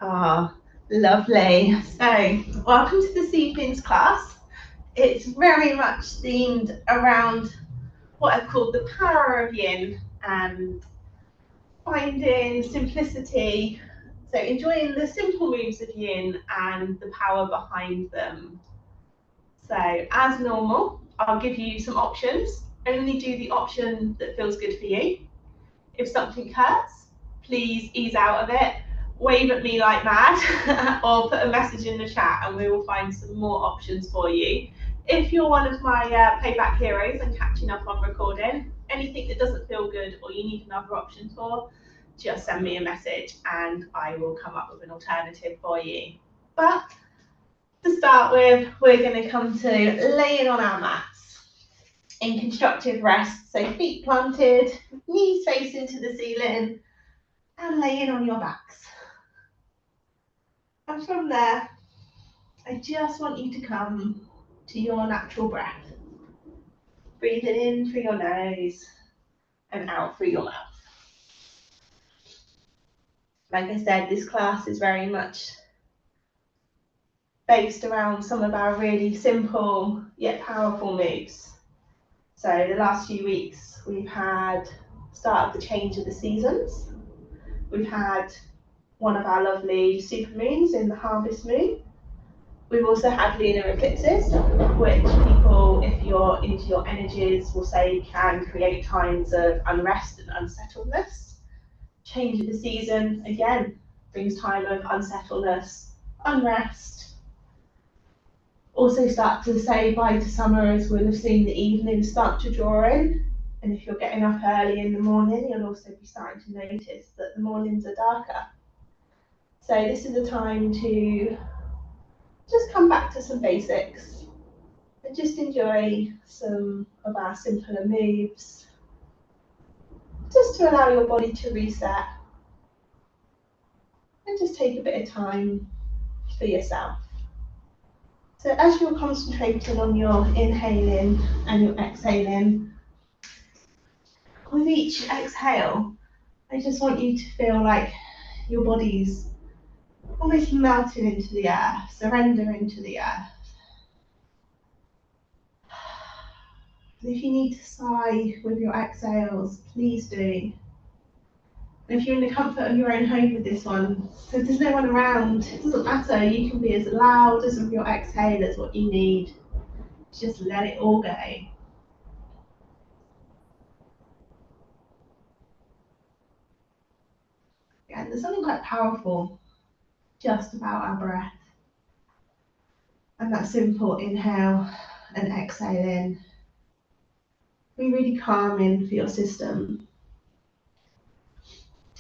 Ah, lovely. So, welcome to this evening's class. It's very much themed around what I've called the power of yin and finding simplicity. So, enjoying the simple moves of yin and the power behind them. So, as normal, I'll give you some options. Only do the option that feels good for you. If something hurts, please ease out of it, wave at me like mad, or put a message in the chat and we will find some more options for you. If you're one of my playback heroes and catching up on recording, anything that doesn't feel good or you need another option for, just send me a message and I will come up with an alternative for you. But to start with, we're going to come to laying on our mats in constructive rest. So feet planted, knees facing to the ceiling, and laying on your backs. And from there, I just want you to come to your natural breath. Breathing in through your nose and out through your mouth. Like I said, this class is very much based around some of our really simple yet powerful moves. So the last few weeks, we've had start of the change of the seasons. We've had one of our lovely supermoons in the harvest moon. We've also had lunar eclipses, which people, if you're into your energies, will say can create times of unrest and unsettledness. Change of the season, again, brings time of unsettledness, unrest. Also start to say bye to summer, as we'll have seen the evenings start to draw in. And if you're getting up early in the morning, you'll also be starting to notice that the mornings are darker. So this is a time to just come back to some basics and just enjoy some of our simpler moves, just to allow your body to reset and just take a bit of time for yourself. So as you're concentrating on your inhaling and your exhaling, with each exhale, I just want you to feel like your body's almost melting into the earth, surrendering to the earth. And if you need to sigh with your exhales, please do. And if you're in the comfort of your own home with this one, so if there's no one around, it doesn't matter, you can be as loud as with your exhale as what you need. Just let it all go. And there's something quite powerful just about our breath. And that simple inhale and exhale in. Be really calming for your system.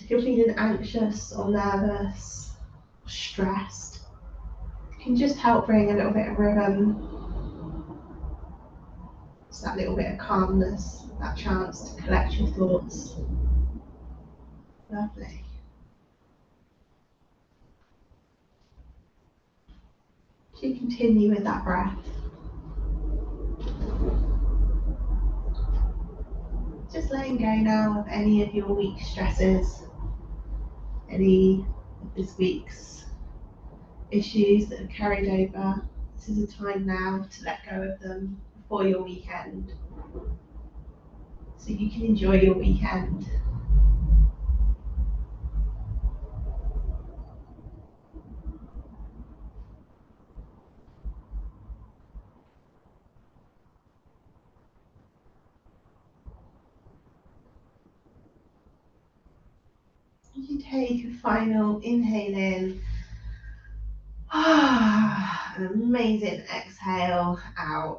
If you're feeling anxious or nervous or stressed, it can just help bring a little bit of rhythm. It's that little bit of calmness, that chance to collect your thoughts. Lovely. So you continue with that breath. Just letting go now of any of your week stresses, any of this week's issues that have carried over. This is a time now to let go of them before your weekend, so you can enjoy your weekend. As you take a final inhale in, an amazing exhale out.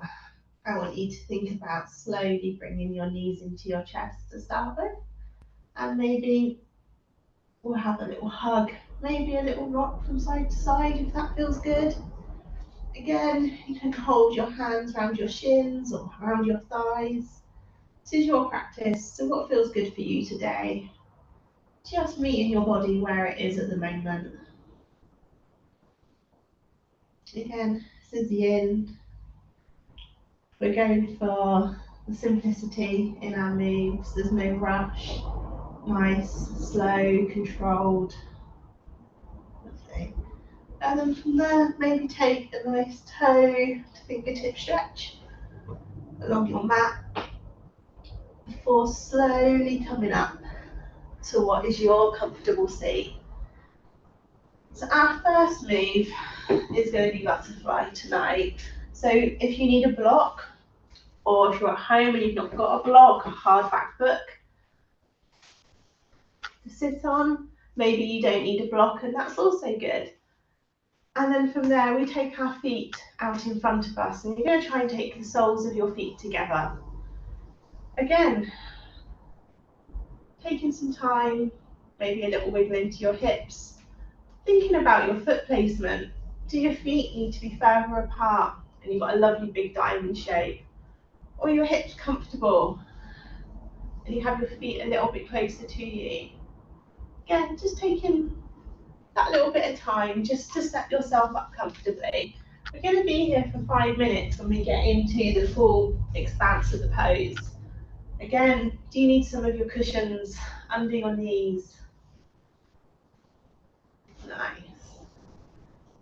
I want you to think about slowly bringing your knees into your chest to start with, and maybe we'll have a little hug, maybe a little rock from side to side if that feels good. Again, you can hold your hands around your shins or around your thighs. This is your practice, so what feels good for you today? Just meeting your body where it is at the moment. Again, this is yin. We're going for the simplicity in our moves. There's no rush. Nice, slow, controlled. And then from there, maybe take a nice toe to fingertip stretch along your mat before slowly coming up to what is your comfortable seat. So our first move is going to be butterfly tonight. So if you need a block, or if you're at home and you've not got a block, a hardback book to sit on, maybe you don't need a block, and that's also good. And then from there, we take our feet out in front of us, and you're going to try and take the soles of your feet together. Again, taking some time, maybe a little wiggle into your hips, thinking about your foot placement. Do your feet need to be further apart and you've got a lovely big diamond shape? Or are your hips comfortable and you have your feet a little bit closer to you? Again, just taking that little bit of time just to set yourself up comfortably. We're going to be here for 5 minutes when we get into the full expanse of the pose. Again, do you need some of your cushions under your knees? Nice.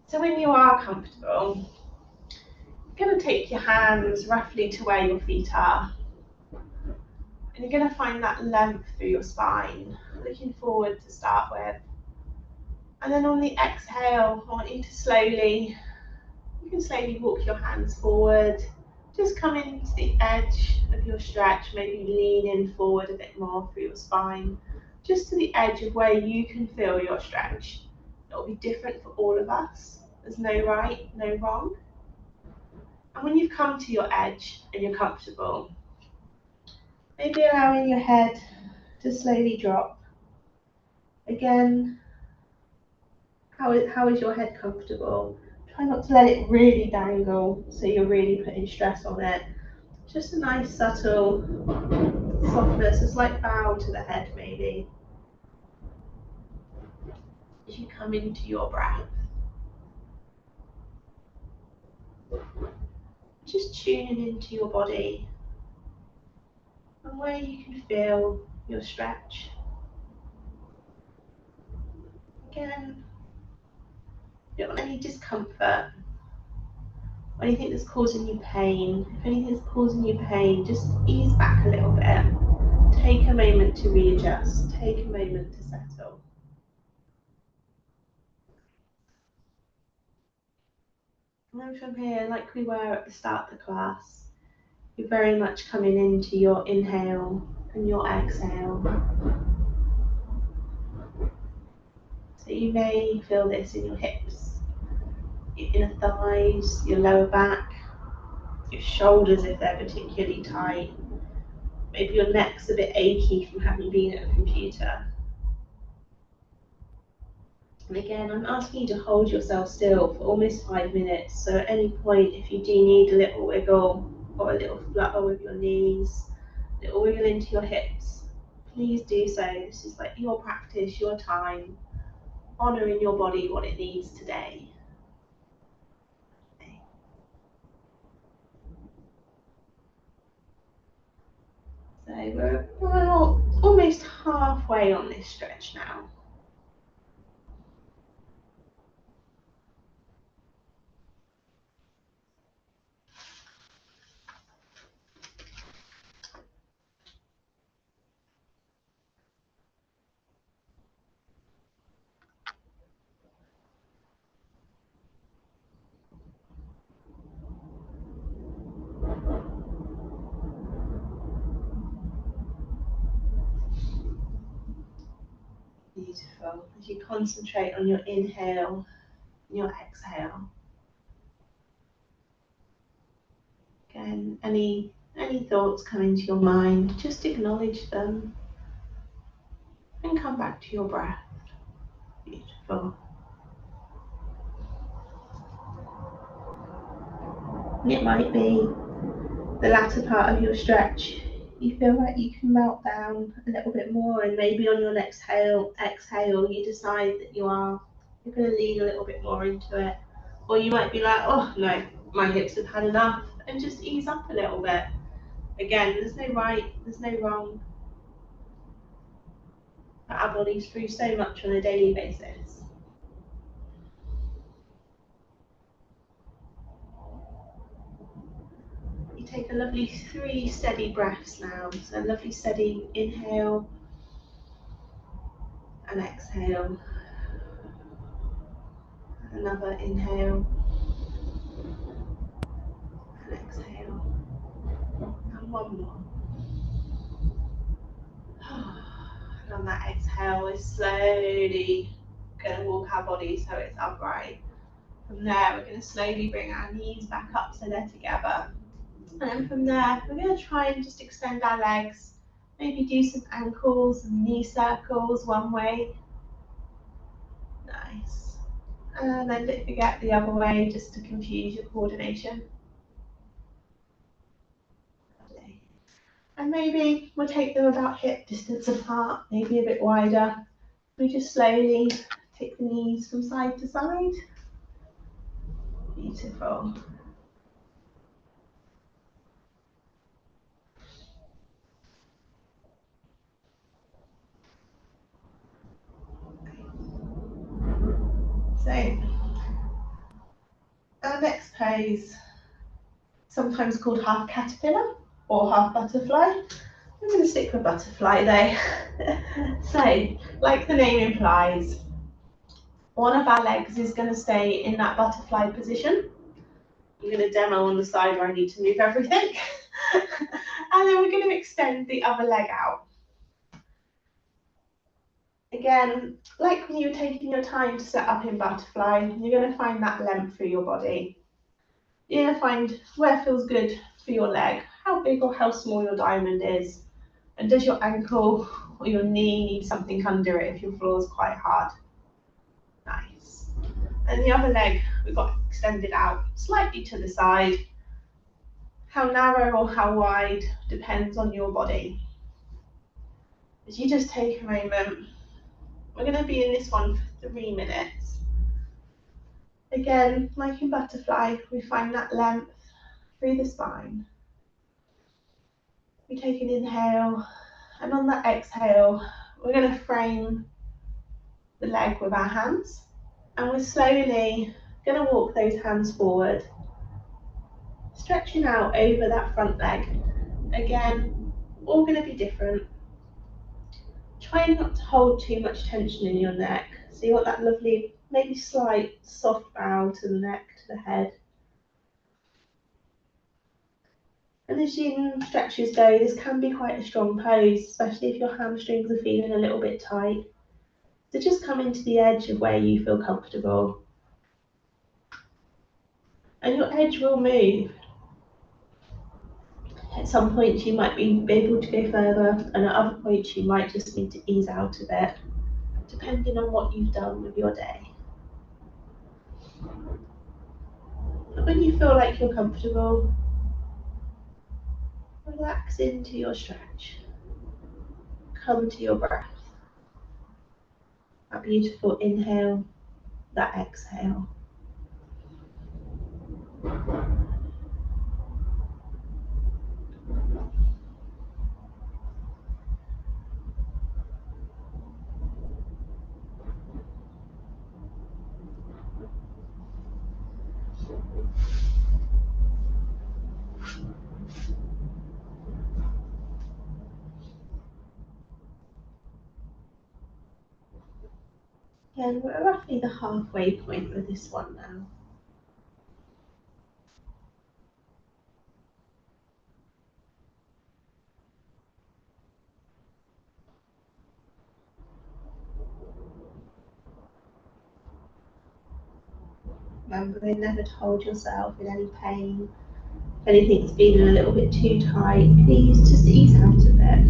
So when you are comfortable, you're going to take your hands roughly to where your feet are. And you're going to find that length through your spine, looking forward to start with. And then on the exhale, I want you to you can slowly walk your hands forward. Just come into the edge of your stretch, maybe lean in forward a bit more through your spine, just to the edge of where you can feel your stretch. It'll be different for all of us. There's no right, no wrong. And when you've come to your edge and you're comfortable, maybe allowing your head to slowly drop. Again, how is your head comfortable? Try not to let it really dangle, so you're really putting stress on it. Just a nice subtle softness, a slight bow to the head maybe, as you come into your breath. Just tuning into your body and where you can feel your stretch. Again, if you don't want any discomfort, or anything that's causing you pain, if anything's causing you pain, just ease back a little bit. Take a moment to readjust, take a moment to settle. And then from here, like we were at the start of the class, you're very much coming into your inhale and your exhale. So you may feel this in your hips, your inner thighs, your lower back, your shoulders if they're particularly tight. Maybe your neck's a bit achy from having been at a computer. And again, I'm asking you to hold yourself still for almost 5 minutes. So at any point, if you do need a little wiggle or a little flutter with your knees, a little wiggle into your hips, please do so. This is like your practice, your time, honouring your body, what it needs today. So we're almost halfway on this stretch now. Beautiful. As you concentrate on your inhale and your exhale. Again, any thoughts coming to your mind, just acknowledge them and come back to your breath. Beautiful. And it might be the latter part of your stretch. You feel like you can melt down a little bit more, and maybe on your next exhale, you decide that you're going to lean a little bit more into it. Or you might be like, oh no, my hips have had enough, and just ease up a little bit. Again, there's no right, there's no wrong. But our body's through so much on a daily basis. take a lovely 3 steady breaths now. So a lovely steady inhale and exhale. Another inhale and exhale. And one more. And on that exhale, we're slowly going to walk our body so it's upright. From there, we're going to slowly bring our knees back up so they're together. And then from there, we're going to try and just extend our legs. Maybe do some ankles and knee circles one way. Nice. And then don't forget the other way, just to confuse your coordination. Lovely. And maybe we'll take them about hip distance apart, maybe a bit wider. We just slowly take the knees from side to side. Beautiful. So, our next pose, sometimes called half caterpillar or half butterfly. I'm going to stick with butterfly though. So, like the name implies, one of our legs is going to stay in that butterfly position. I'm going to demo on the side where I need to move everything. And then we're going to extend the other leg out. Again, like when you're taking your time to set up in butterfly, you're going to find that length for your body. You're going to find where feels good for your leg, how big or how small your diamond is, and does your ankle or your knee need something under it if your floor is quite hard. Nice. And the other leg, we've got extended out slightly to the side. How narrow or how wide depends on your body. As you just take a moment, we're going to be in this one for 3 minutes. Again, like in butterfly, we find that length through the spine. We take an inhale, and on that exhale, we're going to frame the leg with our hands, and we're slowly going to walk those hands forward, stretching out over that front leg. Again, all going to be different. Try not to hold too much tension in your neck. So you want that lovely, maybe slight soft bow to the neck, to the head. And as yin stretches go, this can be quite a strong pose, especially if your hamstrings are feeling a little bit tight. So just come into the edge of where you feel comfortable. And your edge will move. At some points you might be able to go further, and at other points you might just need to ease out a bit, depending on what you've done with your day. But when you feel like you're comfortable, relax into your stretch. Come to your breath. That beautiful inhale, that exhale. Again, we're roughly the halfway point with this one now. Remember, never to hold yourself in any pain. If anything's been a little bit too tight, please just ease out of it.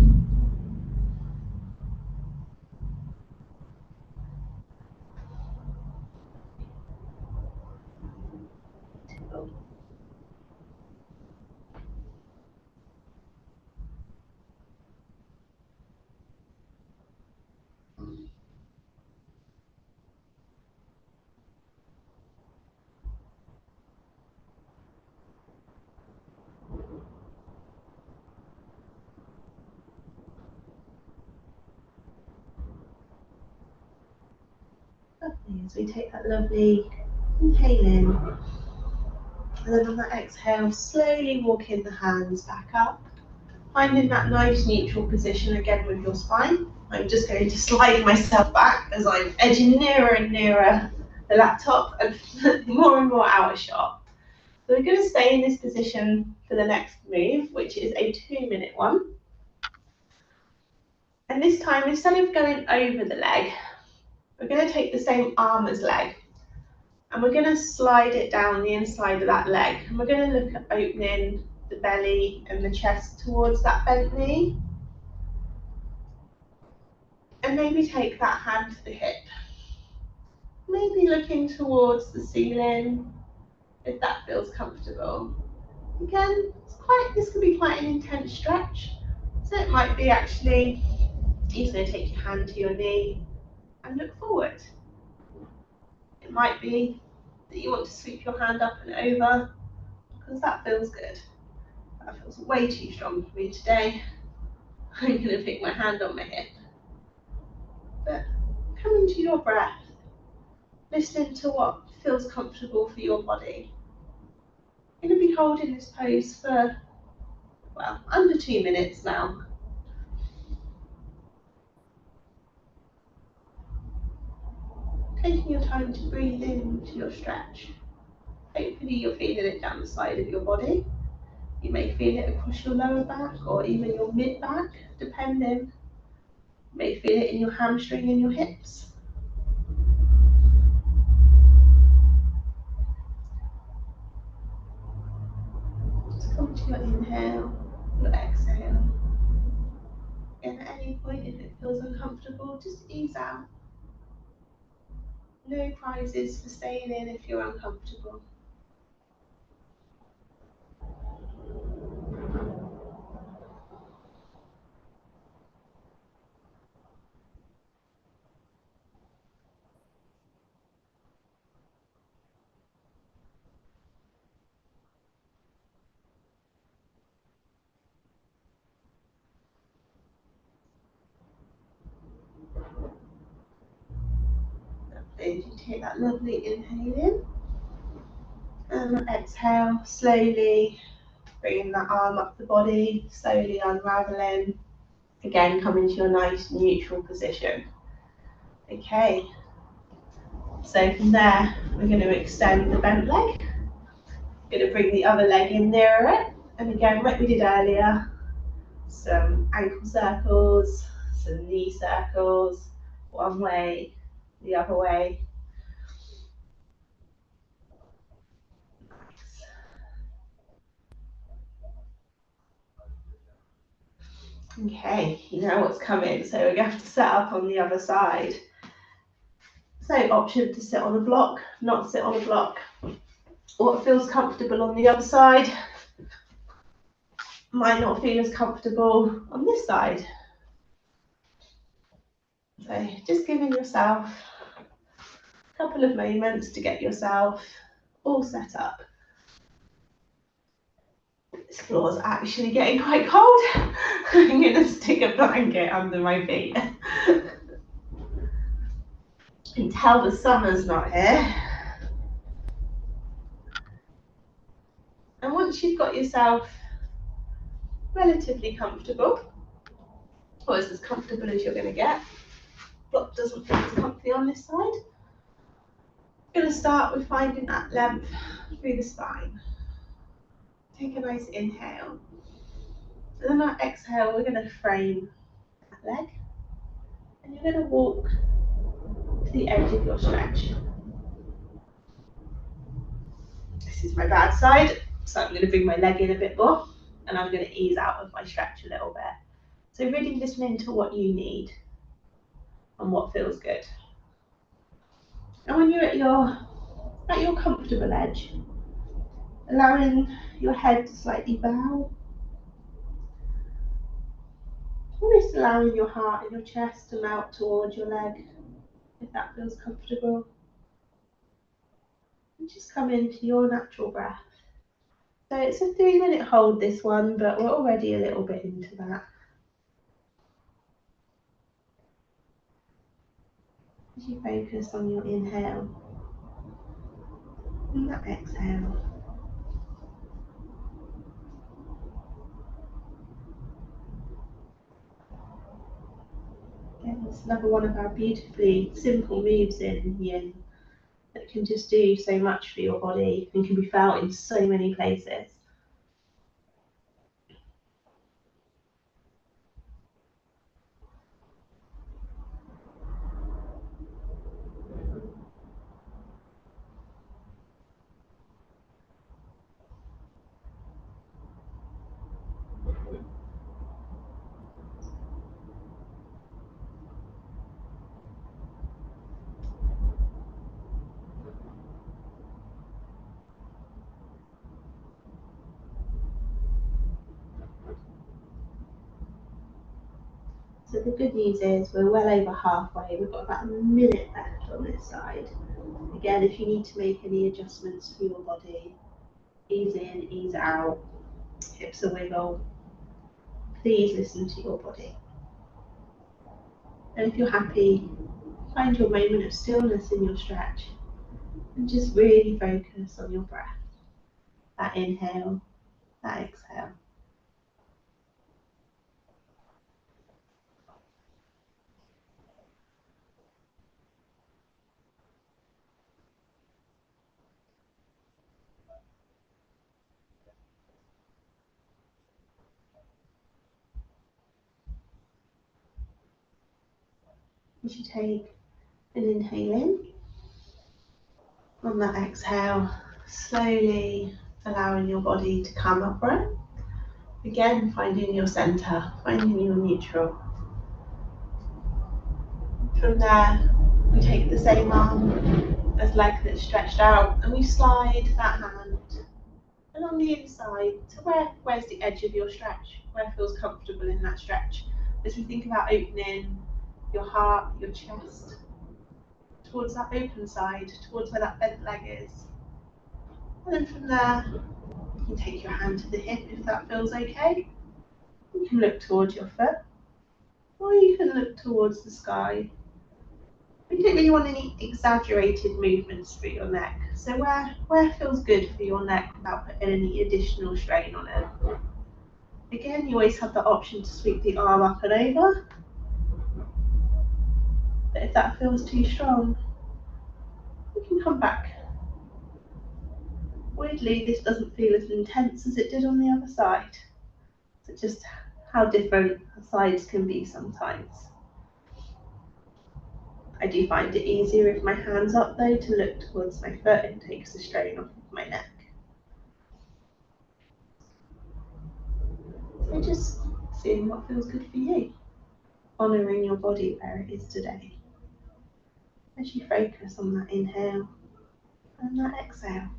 Lovely, as we take that lovely inhale in And then on that exhale, slowly walking the hands back up, finding that nice neutral position again with your spine. I'm just going to slide myself back as I'm edging nearer and nearer the laptop and more and more out of shot. So we're going to stay in this position for the next move, which is a 2-minute one. And this time, instead of going over the leg, we're going to take the same arm as leg. And we're going to slide it down the inside of that leg. And we're going to look at opening the belly and the chest towards that bent knee. And maybe take that hand to the hip. Maybe looking towards the ceiling, if that feels comfortable. Again, this could be quite an intense stretch. So it might be actually, you're going to take your hand to your knee and look forward. It might be that you want to sweep your hand up and over, because that feels good. That feels way too strong for me today. I'm going to pick my hand on my hip. But coming to your breath, listening to what feels comfortable for your body. I'm going to be holding this pose for, well, under 2 minutes now. Taking your time to breathe into your stretch. Hopefully you're feeling it down the side of your body. You may feel it across your lower back or even your mid-back, depending. You may feel it in your hamstring and your hips. Just come to your inhale, your exhale. And at any point, if it feels uncomfortable, just ease out. No prizes for staying in if you're uncomfortable. Lovely. You take that lovely inhale in. And exhale, slowly bringing that arm up the body, slowly unraveling. Again, come into your nice neutral position. Okay, so from there, we're going to extend the bent leg. Going to bring the other leg in nearer it. And again, like we did earlier, some ankle circles, some knee circles, one way, the other way. Okay, you know what's coming, so we're going to have to set up on the other side. So option to sit on a block, not sit on a block. What feels comfortable on the other side might not feel as comfortable on this side. So just giving yourself a couple of moments to get yourself all set up. This floor's actually getting quite cold. I'm going to stick a blanket under my feet. Until the summer's not here. And once you've got yourself relatively comfortable, or as comfortable as you're going to get, block doesn't feel as comfy on this side. I'm going to start with finding that length through the spine. Take a nice inhale. And then on exhale, we're going to frame that leg. And you're going to walk to the edge of your stretch. This is my bad side, so I'm going to bring my leg in a bit more, and I'm going to ease out of my stretch a little bit. So really listening to what you need and what feels good. And when you're at your comfortable edge, allowing your head to slightly bow, almost allowing your heart and your chest to melt towards your leg, if that feels comfortable. And just come into your natural breath. So it's a 3-minute hold, this one, but we're already a little bit into that. As you focus on your inhale and that exhale. It's another one of our beautifully simple moves in Yin that can just do so much for your body and can be felt in so many places. So the good news is we're well over halfway. We've got about a minute left on this side. Again, if you need to make any adjustments for your body, ease in, ease out, hips a wiggle, please listen to your body. And if you're happy, find your moment of stillness in your stretch and just really focus on your breath. That inhale, that exhale. As you take an inhale in, on that exhale, slowly allowing your body to come upright. Again, finding your center, finding your neutral. From there, we take the same arm as leg that's stretched out and we slide that hand along the inside to where's the edge of your stretch, where feels comfortable in that stretch. As we think about opening your heart, your chest, towards that open side, towards where that bent leg is. And then from there, you can take your hand to the hip if that feels okay. You can look towards your foot, or you can look towards the sky. We don't really want any exaggerated movements for your neck. So where feels good for your neck without putting any additional strain on it. Again, you always have the option to sweep the arm up and over. But if that feels too strong, you can come back. Weirdly, this doesn't feel as intense as it did on the other side. So just how different the sides can be sometimes. I do find it easier if my hand's up though to look towards my foot. It takes the strain off of my neck. So just seeing what feels good for you. Honouring your body where it is today. As you focus on that inhale and that exhale.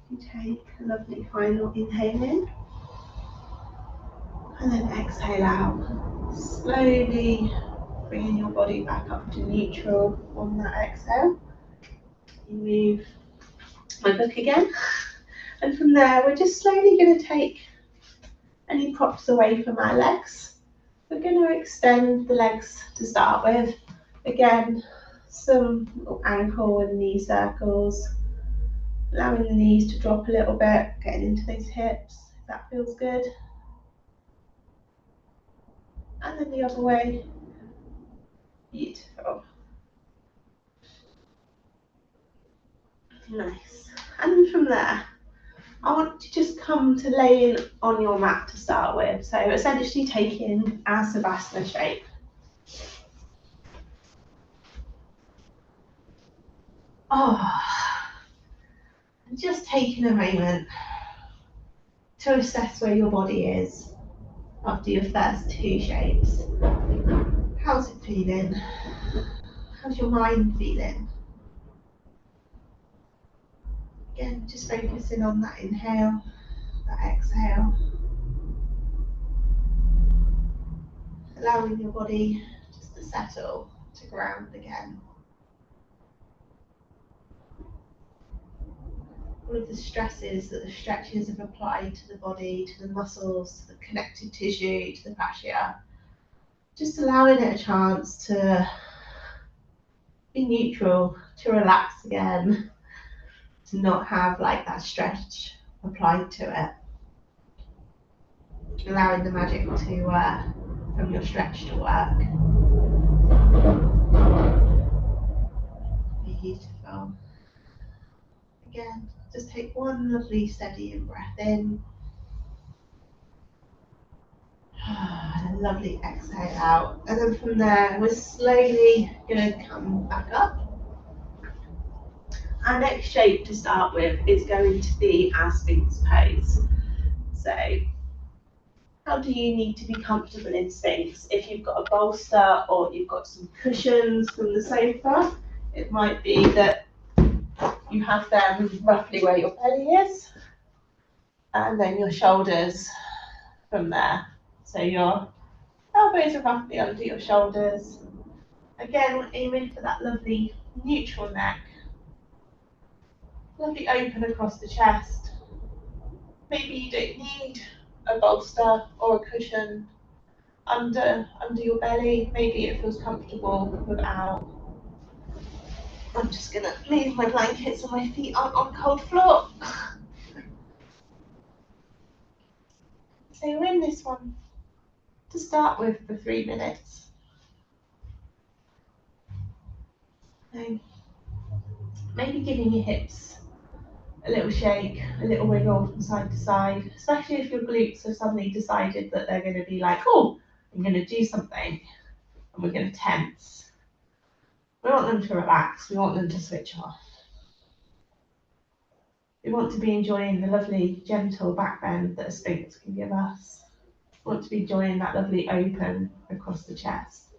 You take a lovely final inhale in and then exhale out. Slowly bringing your body back up to neutral on that exhale. You move my book again, and from there we're just slowly going to take any props away from our legs. We're going to extend the legs to start with. Again, some little ankle and knee circles, allowing the knees to drop a little bit, getting into those hips, if that feels good. And then the other way. Beautiful. Nice. And from there, I want to just come to laying on your mat to start with. So essentially taking our Savasana shape. And just taking a moment to assess where your body is after your first two shapes. How's it feeling? How's your mind feeling? Again, just focusing on that inhale, that exhale. Allowing your body just to settle, to ground again. all of the stresses that the stretches have applied to the body, to the muscles, to the connective tissue, to the fascia. Just allowing it a chance to be neutral, to relax again, to not have like that stretch applied to it. Allowing the magic to from your stretch to work. Beautiful. Again, just take one lovely steady breath in. And a lovely exhale out. And then from there, we're slowly going to come back up. Our next shape to start with is going to be our Sphinx pose. So, how do you need to be comfortable in Sphinx? If you've got a bolster or you've got some cushions from the sofa, it might be that you have them roughly where your belly is, and then your shoulders from there. So your elbows are roughly under your shoulders. Again, we're aiming for that lovely neutral neck. Lovely open across the chest. Maybe you don't need a bolster or a cushion under your belly. Maybe it feels comfortable without. I'm just gonna leave my blankets and my feet aren't on cold floor. So we're in this one to start with for 3 minutes. So maybe giving your hips a little shake, a little wiggle from side to side, especially if your glutes have suddenly decided that they're going to be like, oh, I'm going to do something, and we're going to tense. We want them to relax, we want them to switch off. We want to be enjoying the lovely, gentle back bend that a Sphinx can give us. We want to be enjoying that lovely open across the chest.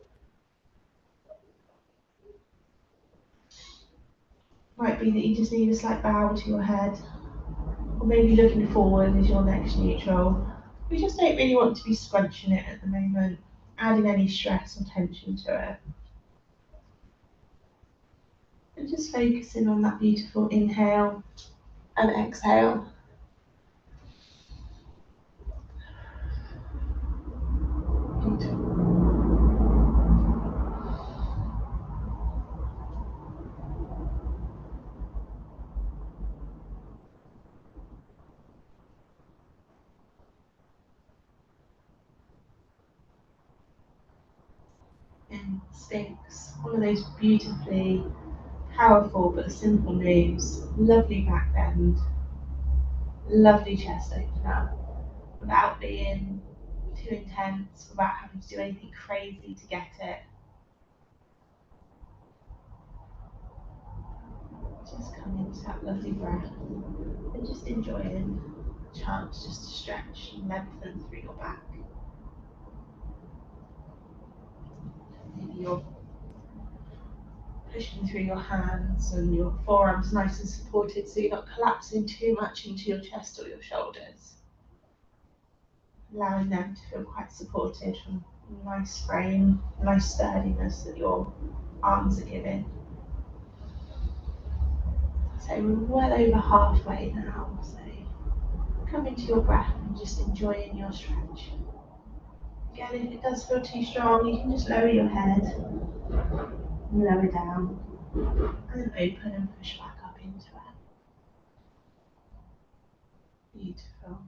Might be that you just need a slight bow to your head, or maybe looking forward is your next neutral. We just don't really want to be scrunching it at the moment, adding any stress or tension to it. And just focusing on that beautiful inhale and exhale. Beautiful. And Sphinx, one of those beautifully powerful but simple moves. Lovely back bend, lovely chest opener, without being too intense, without having to do anything crazy to get it. Just come into that lovely breath and just enjoying the chance just to stretch and lengthen through your back. Maybe you're pushing through your hands and your forearms nice and supported so you're not collapsing too much into your chest or your shoulders. Allowing them to feel quite supported from a nice frame, nice sturdiness that your arms are giving. So we're well over halfway now, so come into your breath and just enjoying your stretch. Again, if it does feel too strong, you can just lower your head, and lower down, and then open and push back up into it. Beautiful.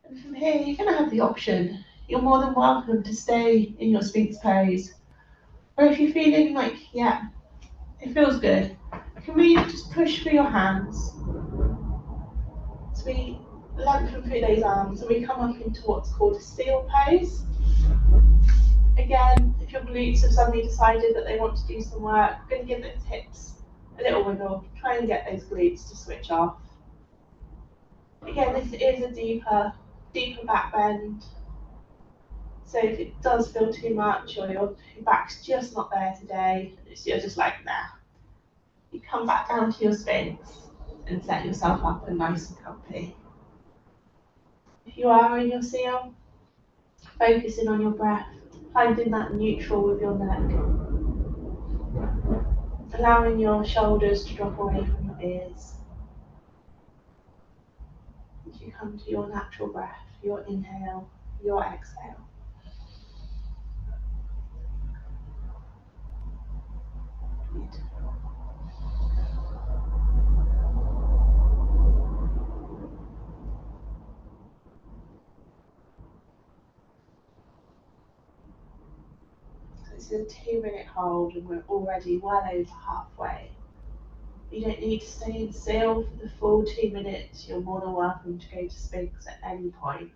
And from here, you're going to have the option. You're more than welcome to stay in your Sphinx pose. Or if you're feeling like, yeah, it feels good, can we just push through your hands? So we lengthen through those arms and we come up into what's called a seal pose. Again, if your glutes have suddenly decided that they want to do some work, we're going to give those hips a little wiggle, try and get those glutes to switch off. Again, this is a deeper back bend. So if it does feel too much or your back's just not there today, you're just like, nah. You come back down to your Sphinx and set yourself up and nice and comfy. If you are in your seal, focusing on your breath, finding that neutral with your neck. Allowing your shoulders to drop away from your ears. As you come to your natural breath, your inhale, your exhale. Beautiful. So this is a 2-minute hold and we're already well over halfway. You don't need to stay in still for the full 2 minutes. You're more than welcome to go to Sphinx at any point.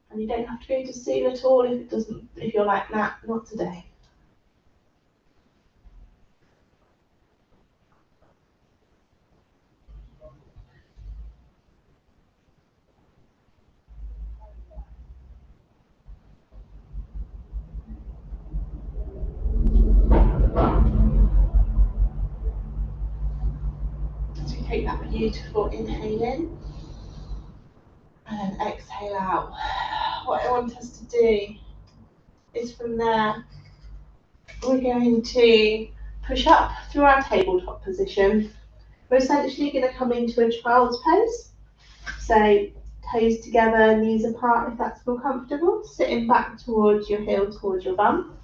And you don't have to go to sleep at all if you're like, nah, not today. So you take that beautiful inhale in and then exhale out. What I want us to do is from there, we're going to push up through our tabletop position. We're essentially going to come into a child's pose. So toes together, knees apart if that's more comfortable. Sitting back towards your heel, towards your bum.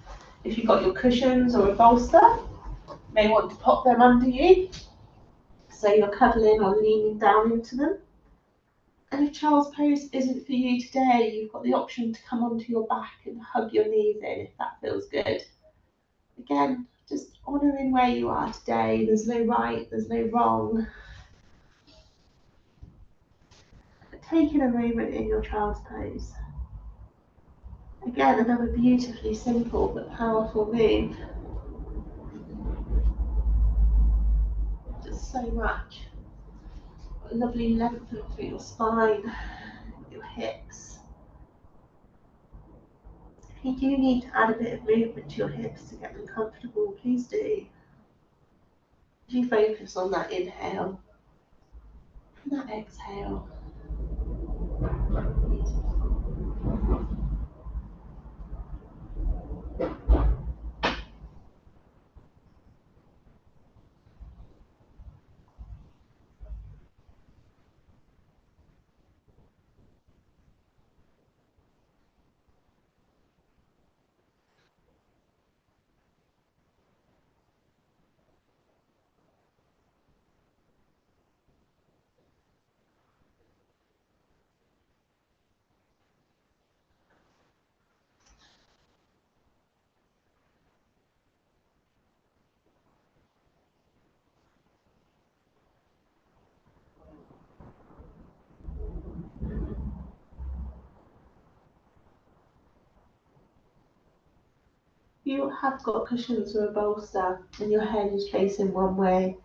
If you've got your cushions or a bolster, you may want to pop them under you. So you're cuddling or leaning down into them. And if child's pose isn't for you today, you've got the option to come onto your back and hug your knees in if that feels good. Again, just honouring where you are today. There's no right, there's no wrong. But taking a moment in your child's pose. Again, another beautifully simple but powerful move. Just so much. A lovely lengthen through your spine, your hips. If you do need to add a bit of movement to your hips to get them comfortable, please do. As you focus on that inhale and that exhale. Beautiful. You have got cushions or a bolster and your head is facing one way.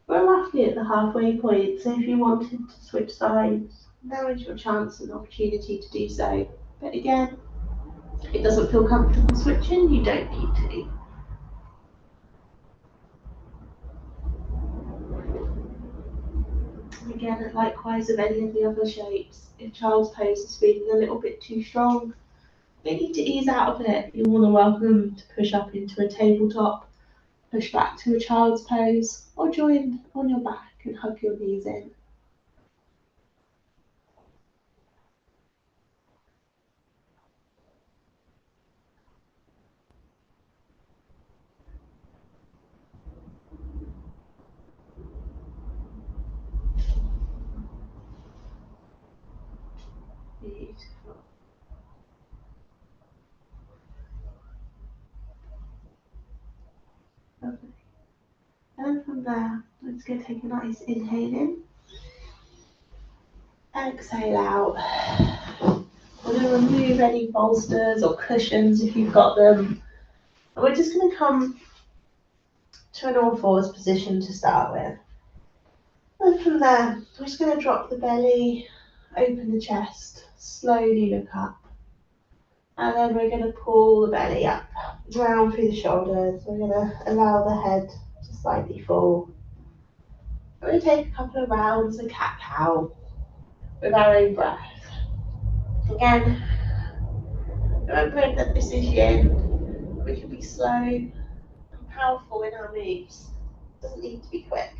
We're roughly at the halfway point, so if you wanted to switch sides, now is your chance and opportunity to do so. But again, if it doesn't feel comfortable switching, you don't need to. Again, likewise of any of the other shapes, if child's pose is feeling a little bit too strong, you need to ease out of it. You're more than welcome to push up into a tabletop, push back to a child's pose, or join on your back and hug your knees in. Beautiful. Lovely. And from there, let's go take a nice inhale in. Exhale out. We're going to remove any bolsters or cushions if you've got them. And we're just going to come to an all fours position to start with. And from there, we're just going to drop the belly, open the chest, slowly look up. And then we're going to pull the belly up, down through the shoulders. We're going to allow the head to slightly fall. We're going to take a couple of rounds of cat-cow with our own breath. Again, remembering that this is yin, we can be slow and powerful in our moves. It doesn't need to be quick.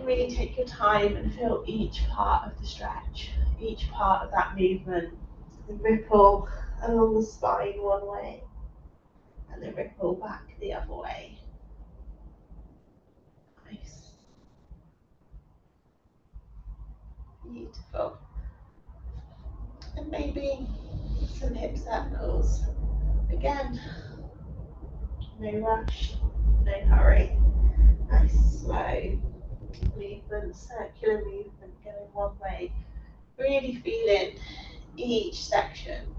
Really take your time and feel each part of the stretch, each part of that movement. The ripple along the spine one way and the ripple back the other way. Nice. Beautiful. And maybe some hip circles. Again, no rush, no hurry. Nice slow movement, circular movement going one way. Really feeling each section.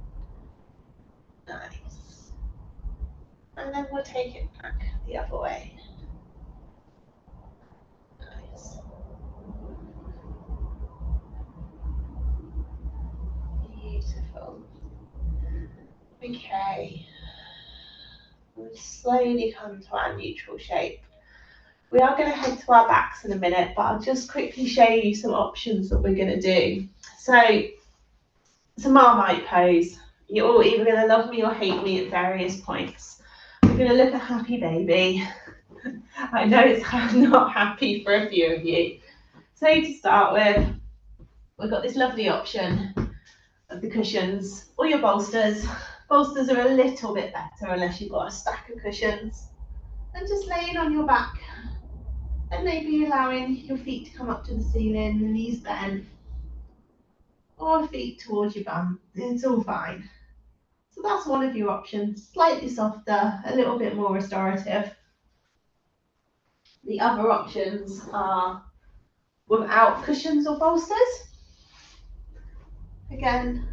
Nice. And then we'll take it back the other way. Nice. Beautiful. Okay. We'll slowly come to our neutral shape. We are going to head to our backs in a minute, but I'll just quickly show you some options that we're going to do. So, it's a Marmite pose. You're all either going to love me or hate me at various points. We're going to look at happy baby. I know it's not happy for a few of you. So to start with, we've got this lovely option of the cushions or your bolsters. Bolsters are a little bit better unless you've got a stack of cushions. And just laying on your back and maybe allowing your feet to come up to the ceiling, the knees bent, or feet towards your bum. It's all fine. So that's one of your options. Slightly softer, a little bit more restorative. The other options are without cushions or bolsters. Again,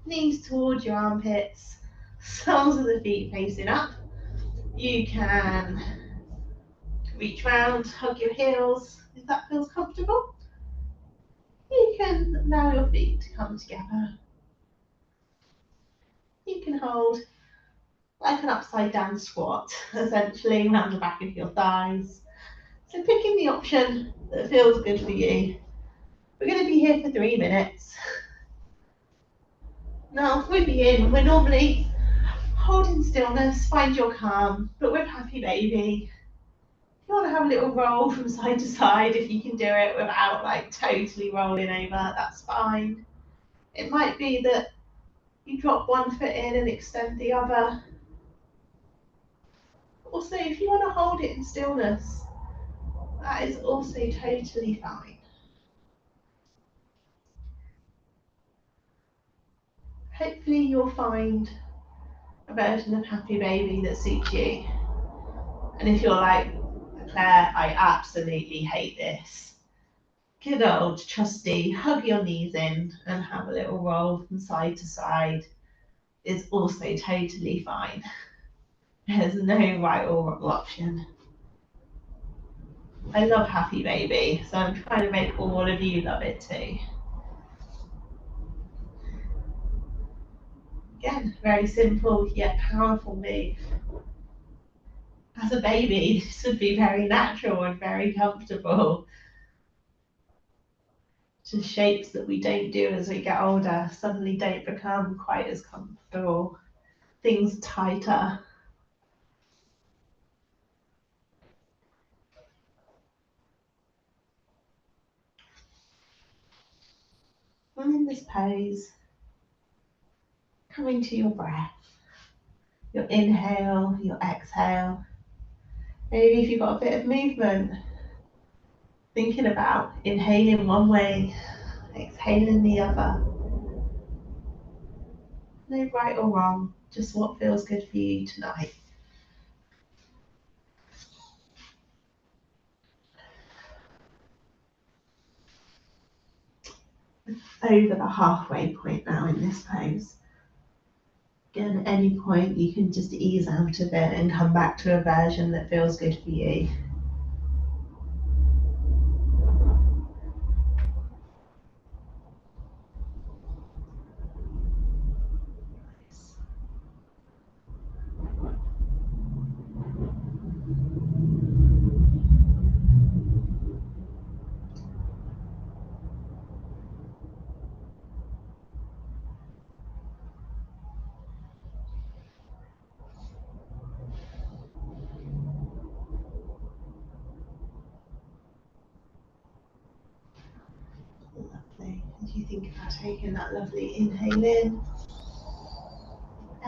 knees towards your armpits, soles of the feet facing up. You can reach round, hug your heels if that feels comfortable. You can allow your feet to come together. You can hold like an upside down squat, essentially around the back of your thighs. So picking the option that feels good for you. We're going to be here for 3 minutes. Now with Yin, we're normally holding stillness, find your calm, but with happy baby, if you want to have a little roll from side to side, if you can do it without like totally rolling over, that's fine. It might be that you drop one foot in and extend the other. Also, if you want to hold it in stillness, that is also totally fine. Hopefully you'll find a version of happy baby that suits you. And if you're like, Claire, I absolutely hate this, good old trusty hug your knees in and have a little roll from side to side is also totally fine. There's no right or wrong option. I love happy baby, so I'm trying to make all of you love it too. Again, very simple yet powerful move. As a baby, this would be very natural and very comfortable. Just shapes that we don't do as we get older suddenly don't become quite as comfortable. Things tighter. And in this pose, coming to your breath, your inhale, your exhale. Maybe if you've got a bit of movement, thinking about inhaling one way, exhaling the other. No right or wrong, just what feels good for you tonight. Over the halfway point now in this pose. Again, at any point you can just ease out of it and come back to a version that feels good for you. you think about taking that lovely inhale in,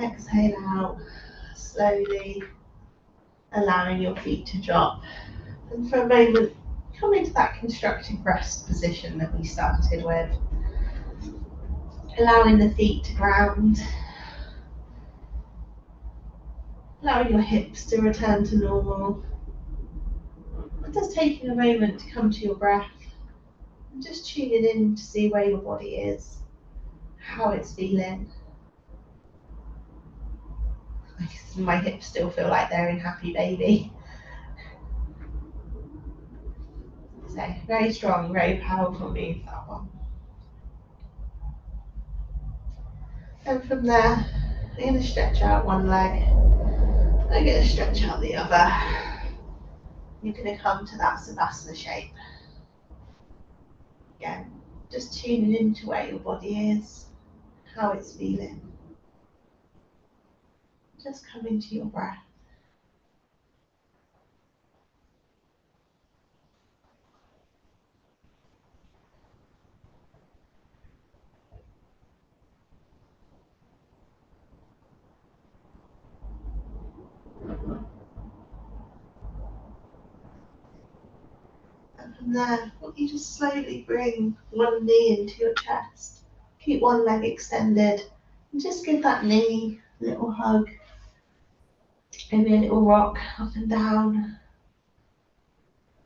exhale out, slowly allowing your feet to drop. And for a moment, come into that constructive rest position that we started with. Allowing the feet to ground, allowing your hips to return to normal. And just taking a moment to come to your breath and just tuning in to see where your body is, how it's feeling. My hips still feel like they're in happy baby. So very strong, very powerful move, that one. And from there, I'm going to stretch out one leg. I'm going to stretch out the other. You're going to come to that Savasana shape. Again, just tuning into where your body is, how it's feeling. Just come into your breath. And from there, I want you to slowly bring one knee into your chest. Keep one leg extended and just give that knee a little hug. Maybe a little rock up and down.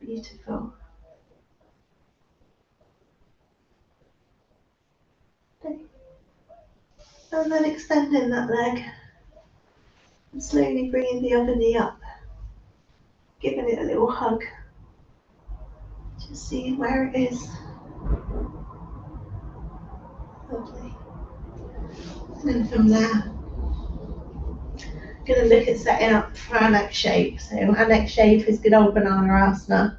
Beautiful. And then extending that leg and slowly bringing the other knee up. Giving it a little hug. Just seeing where it is. Lovely. And then from there, I'm going to look at setting up for our next shape. So our next shape is good old banana asana.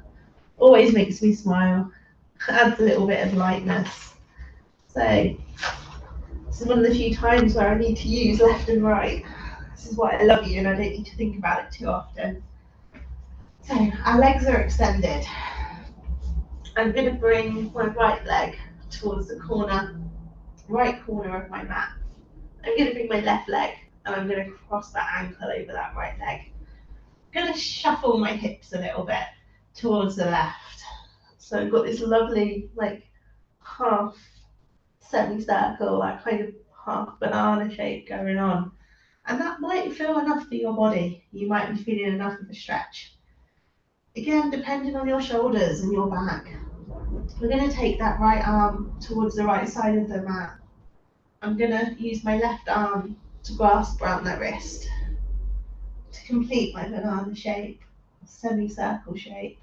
Always makes me smile. Adds a little bit of lightness. So this is one of the few times where I need to use left and right. This is why I love you and I don't need to think about it too often. So our legs are extended. I'm going to bring my right leg towards the right corner of my mat. I'm going to bring my left leg and I'm going to cross that ankle over that right leg. I'm going to shuffle my hips a little bit towards the left. So I've got this lovely like half semicircle, that kind of half banana shape going on. And that might feel enough for your body. You might be feeling enough of a stretch. Again, depending on your shoulders and your back. We're going to take that right arm towards the right side of the mat. I'm going to use my left arm to grasp around the wrist to complete my banana shape, semicircle shape.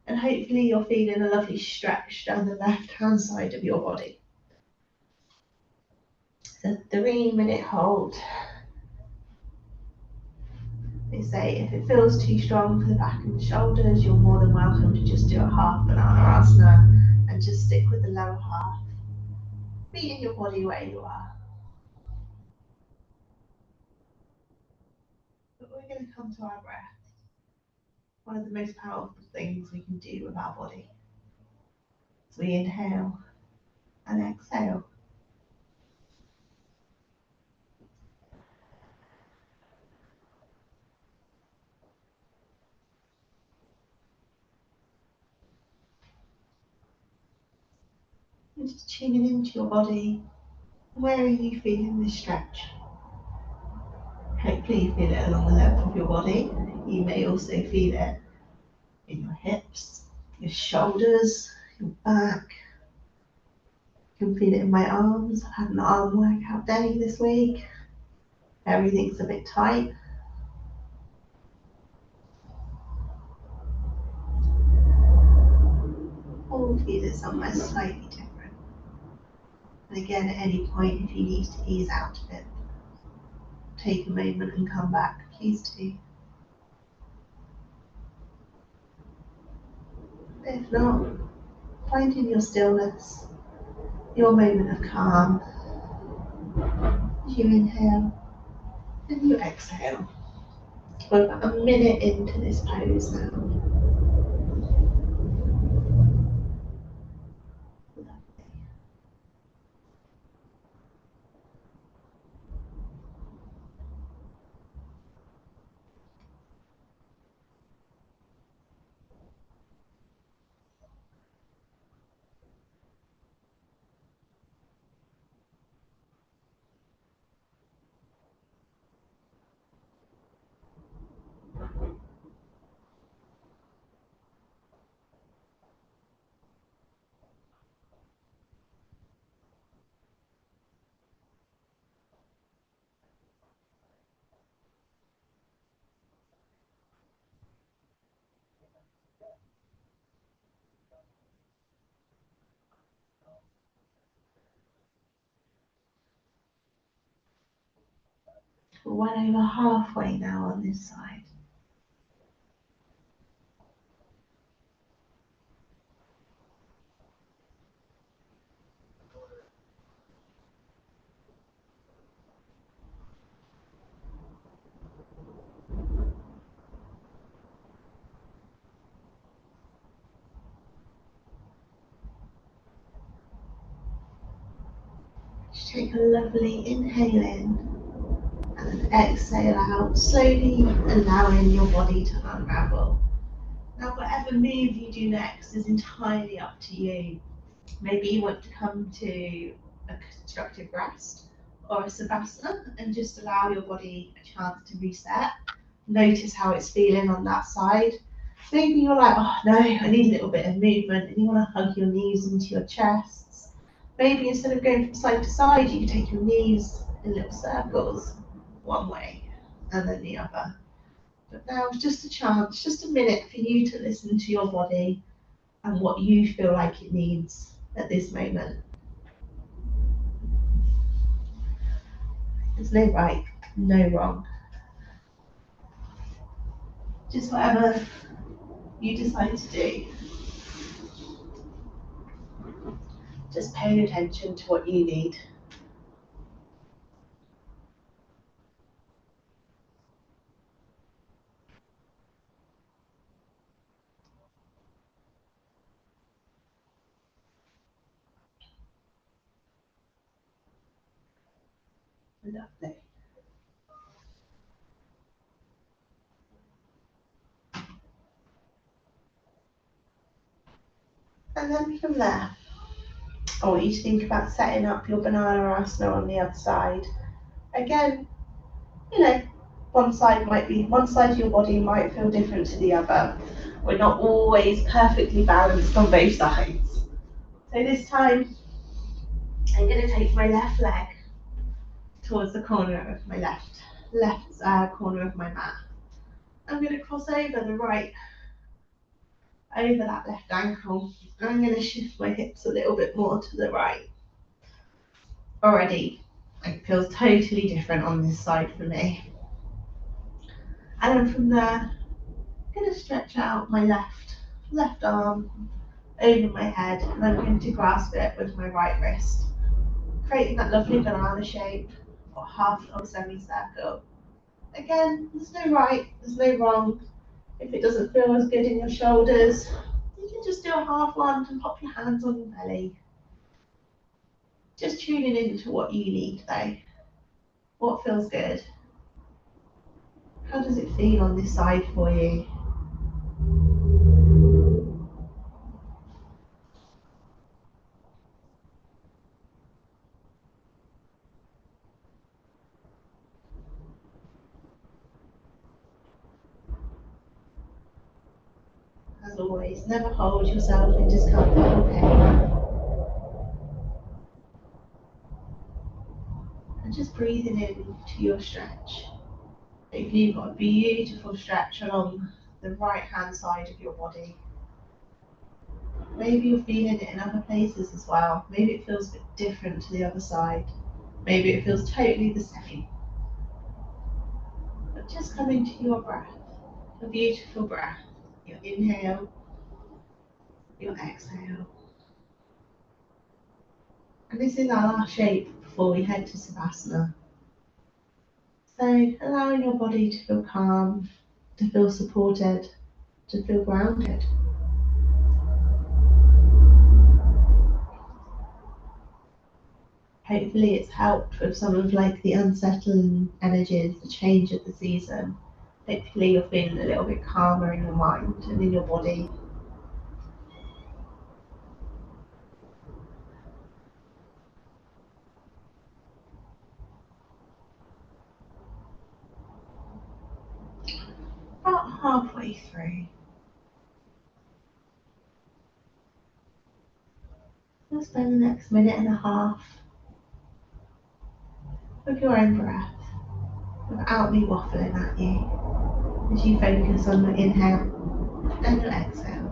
And hopefully you're feeling a lovely stretch down the left-hand side of your body. It's a 3-minute hold. They say if it feels too strong for the back and the shoulders, you're more than welcome to just do a half banana asana and just stick with the lower half. Meeting your body where you are. But we're going to come to our breath. One of the most powerful things we can do with our body. So we inhale and exhale. And just tuning into your body. Where are you feeling this stretch? Hopefully you feel it along the length of your body. You may also feel it in your hips, your shoulders, your back. You can feel it in my arms. I've had an arm workout day this week. Everything's a bit tight. All feel it somewhere slightly different. And again, at any point, if you need to ease out of it, take a moment and come back, please do. If not, find in your stillness, your moment of calm. You inhale and you exhale. We're about a minute into this pose now. Lovely. We're well over halfway now on this side. Just take a lovely inhale in and exhale out, slowly allowing your body to unravel. Now, whatever move you do next is entirely up to you. Maybe you want to come to a constructive rest or a savasana and just allow your body a chance to reset. Notice how it's feeling on that side. Maybe you're like, oh no, I need a little bit of movement, and you want to hug your knees into your chests. Maybe instead of going from side to side, you can take your knees in little circles, one way and then the other. But now it's just a chance, just a minute for you to listen to your body and what you feel like it needs at this moment. There's no right, no wrong. Just whatever you decide to do. Just paying attention to what you need. Lovely. And then from there, I want you to think about setting up your banana asana on the other side. Again, one side of your body might feel different to the other. We're not always perfectly balanced on both sides. So this time, I'm going to take my left leg towards the corner of my left corner of my mat. I'm going to cross over the right, over that left ankle. I'm going to shift my hips a little bit more to the right. Already, it feels totally different on this side for me. And then from there, I'm going to stretch out my left arm over my head, and I'm going to grasp it with my right wrist, creating that lovely banana shape or half or semicircle. Again, there's no right, there's no wrong. If it doesn't feel as good in your shoulders, you can just do a half one and pop your hands on your belly. Just tuning into what you need though. What feels good? How does it feel on this side for you? As always, never hold yourself in discomfort or pain. And just breathing in to your stretch. Hopefully you've got a beautiful stretch along the right hand side of your body. Maybe you're feeling it in other places as well. Maybe it feels a bit different to the other side. Maybe it feels totally the same. But just come into your breath, a beautiful breath. Your inhale, your exhale. And this is our last shape before we head to Savasana. So allowing your body to feel calm, to feel supported, to feel grounded. Hopefully it's helped with some of the unsettling energies, the change of the season. Hopefully you're feeling a little bit calmer in your mind and in your body. About halfway through. You'll spend the next minute and a half with your own breath without me waffling at you as you focus on your inhale and your exhale.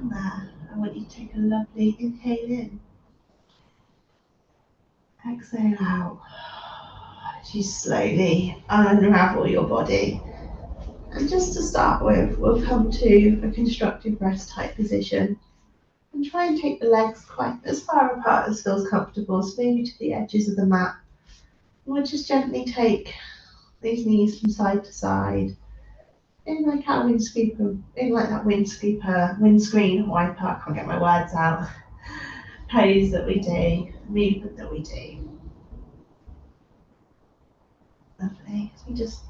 From there, I want you to take a lovely inhale in. Exhale out. As you slowly unravel your body. And just to start with, we'll come to a constructive rest type position. And try and take the legs quite as far apart as feels comfortable, so maybe to the edges of the mat. And we'll just gently take these knees from side to side, in like our windscreeper, in like that windscreen wiper, I can't get my words out, pose that we do, movement that we do. Lovely. So we just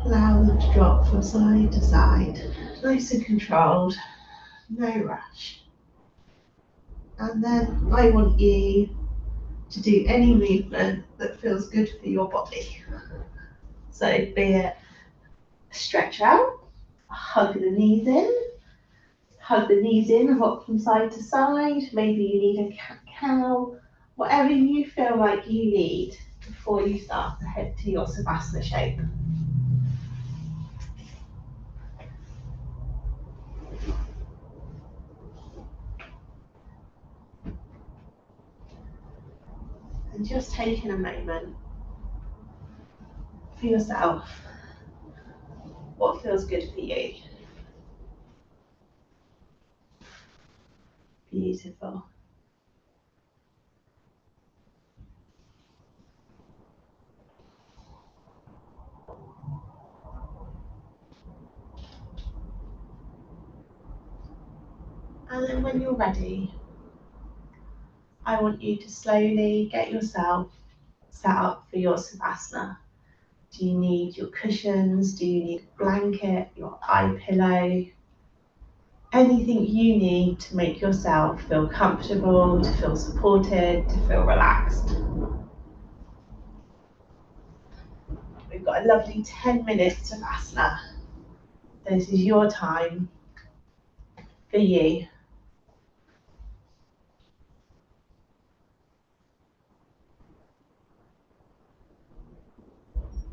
allow them to drop from side to side, nice and controlled, no rush. And then I want you to do any movement that feels good for your body. So be it stretch out, hug the knees in, rock from side to side. Maybe you need a cat-cow, whatever you feel like you need before you start to head to your Savasana shape. And just taking a moment for yourself, what feels good for you. Beautiful. And then when you're ready, I want you to slowly get yourself set up for your Savasana. Do you need your cushions? Do you need a blanket, your eye pillow? Anything you need to make yourself feel comfortable, to feel supported, to feel relaxed. We've got a lovely 10 minutes of asana. This is your time for you.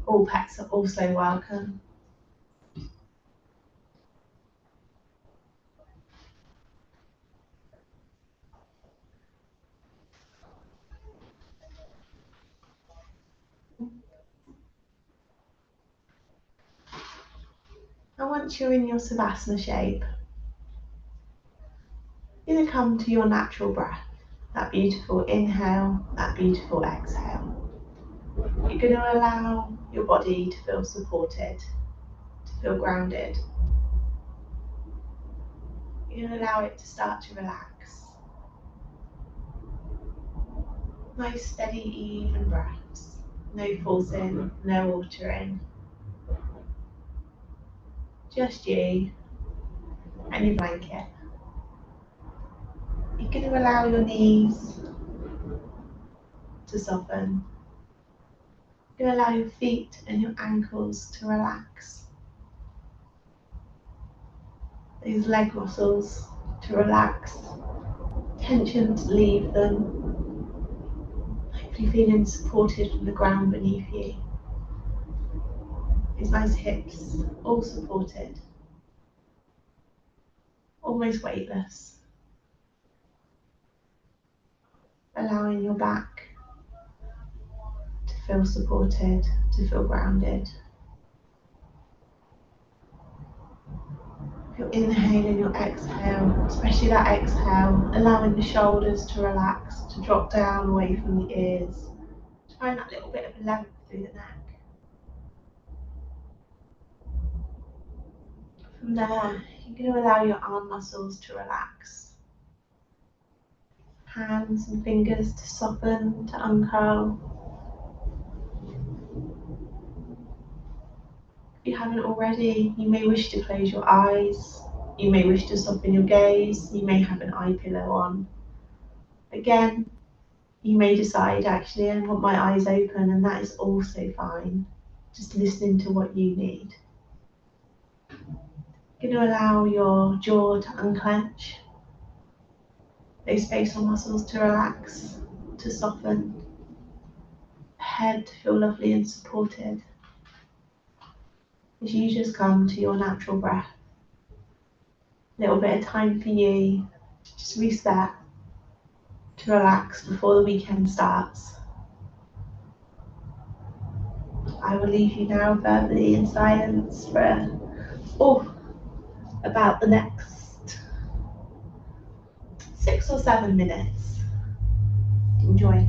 All pets are also welcome. And once you're in your Savasana shape, you're going to come to your natural breath. That beautiful inhale, that beautiful exhale. You're going to allow your body to feel supported, to feel grounded. You're going to allow it to start to relax. Nice, steady, even breaths. No forcing, no altering. Just you and your blanket. You're going to allow your knees to soften. You're going to allow your feet and your ankles to relax. These leg muscles to relax. Tension to leave them. Hopefully feeling supported from the ground beneath you. These nice hips, all supported. Almost weightless. Allowing your back to feel supported, to feel grounded. Your inhale and your exhale, especially that exhale, allowing the shoulders to relax, to drop down away from the ears. Find that little bit of length through the neck. From there, you're going to allow your arm muscles to relax. Hands and fingers to soften, to uncurl. If you haven't already, you may wish to close your eyes. You may wish to soften your gaze. You may have an eye pillow on. Again, you may decide, actually, I want my eyes open, and that is also fine. Just listening to what you need. You're going to allow your jaw to unclench, those facial muscles to relax, to soften, head to feel lovely and supported. As you just come to your natural breath. little bit of time for you to just reset, to relax before the weekend starts. I will leave you now verbally in silence for about the next 6 or 7 minutes. Enjoy.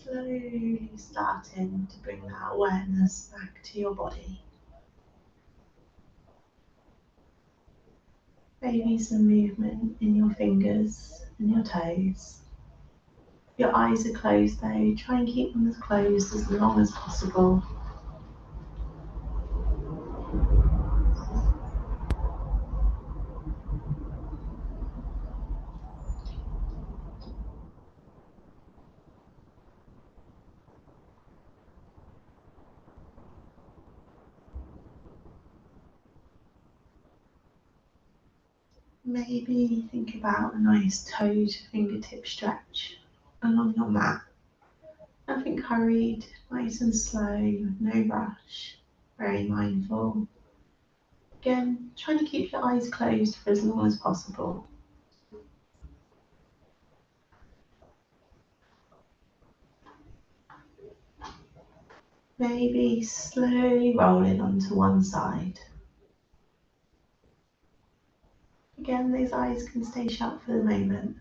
Slowly starting to bring that awareness back to your body. Maybe some movement in your fingers and your toes. If your eyes are closed though, try and keep them as closed as long as possible. Maybe think about a nice toe to fingertip stretch along your mat. Nothing hurried, nice and slow, no rush, very mindful. Again, trying to keep your eyes closed for as long as possible. Maybe slowly rolling onto one side. Again, those eyes can stay shut for the moment.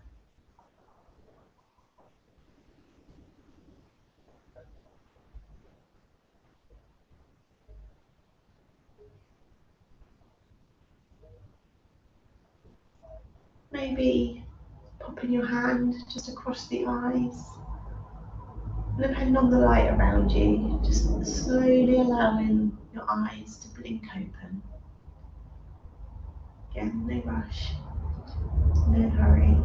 Maybe popping your hand just across the eyes. And depending on the light around you, just slowly allowing your eyes to blink open. Again, no rush, no hurry.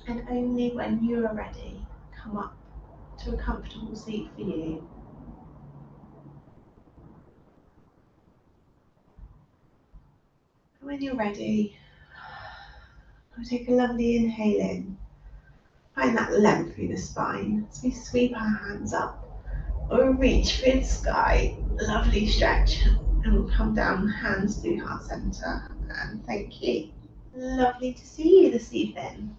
And only when you are ready, come up to a comfortable seat for you. And when you're ready, we'll take a lovely inhale in. Find that length through the spine as we sweep our hands up or reach through the sky. Lovely stretch. And we'll come down, hands through heart center. And thank you. Lovely to see you this evening.